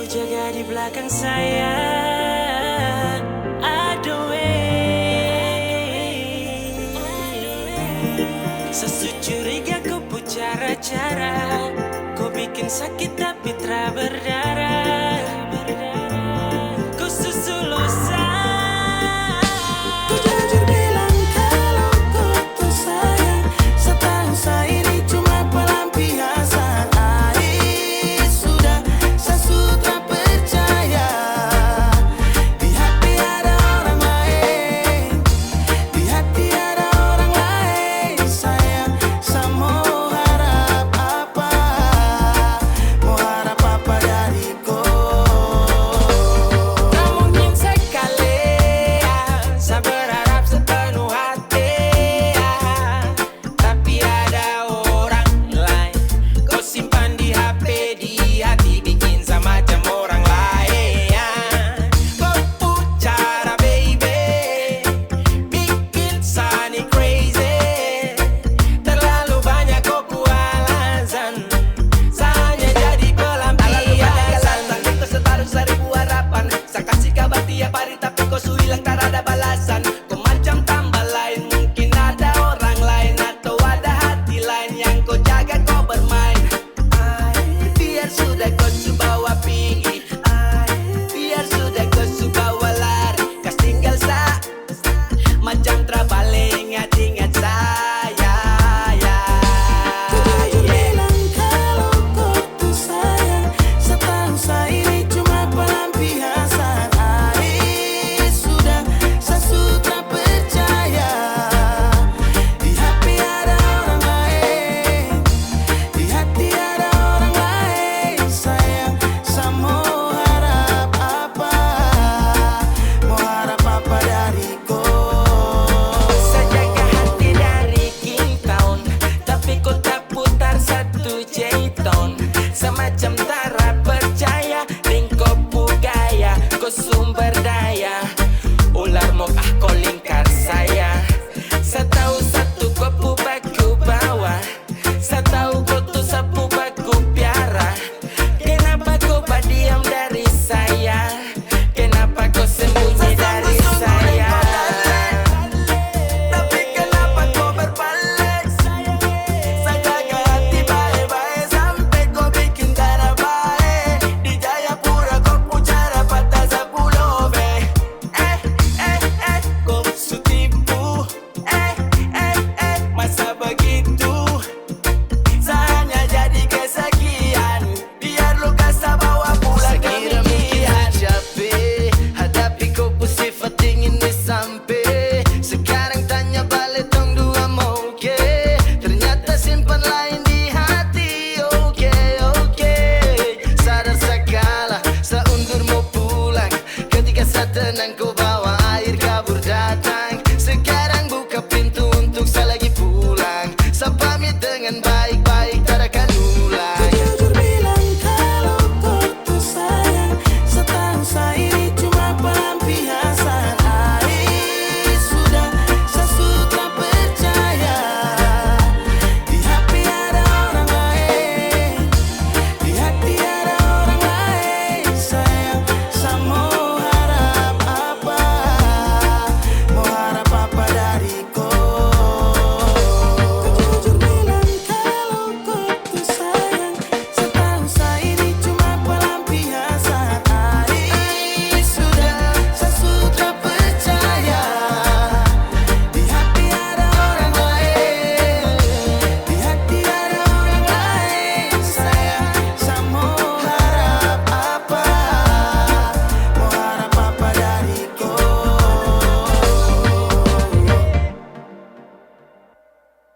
jaga di belakang saya. Aduh, sesujuriga kau cara-cara, kau bikin sakit tapi tak berdarah. Kau susul usah. Kau jujur bilang kalau kau tuh sayang. Setahu saya ini cuma pelampiasan. Sudah saya sudah percaya. Di hati ada orang lain, di hati ada orang lain. Sayang, saya mau harap apa dariku. Tak mungkin sekali saya berharap sepenuh hati, tapi ada orang lain. Kau simpan di HP, di hati, bikin sama macam orang lain. Kau pucara baby, bikin Sunny crazy. Terlalu banyak kau alasan, hanya jadi pelampiasan. Kau setaruh 1000 harapan. Saya kasih kabar tiap hari tapi kau su hilang tak ada balasan. Kau macam tambah lain, mungkin ada orang lain atau ada hati lain yang kau jaga, kau bermain. Biar sudah kau su bawa pergi, biar sudah kau su bawa lari. Kas tinggal macam terbalik, ingat-ingat saya. Kau jujur bilang kalau kau tuh sayang. Setahu saya ini cuma pelampiasan. Sudah saya sudah percaya. Di hati ada orang lain, di hati ada orang lain. Sayang, saya mau harap apa dariku. Saya jaga hati dari Kingtown, tapi kau tak putar satu J-Tone. Semacam tara percaya, lingkup gaya, kau sumber daya. Ular mokah kau lingkar saya. Saya tahu satu kau baku bawa, saya tahu kau tuh sapu baku piara. Kenapa kau berdiam dari saya? Kenapa kau sembunyi dari saya? Tapi kenapa kau berbalik? Saya jaga hati baik-baik sampai kau bikin cara baik. Di Jayapura kau pucara patah 10 V. Kau su tipu. Masa begitu? Saya hanya jadi kesekian, biar luka saya bawa pulang Sekira mungkin kemudian. capek hadapi kau pun sifat ingin disampai. Sekarang tanya balik tong dua mau oke. Ternyata simpan lain di hati. Oke. Sadar saya kalah, saya undur mau pulang. Ketika saya tenang kau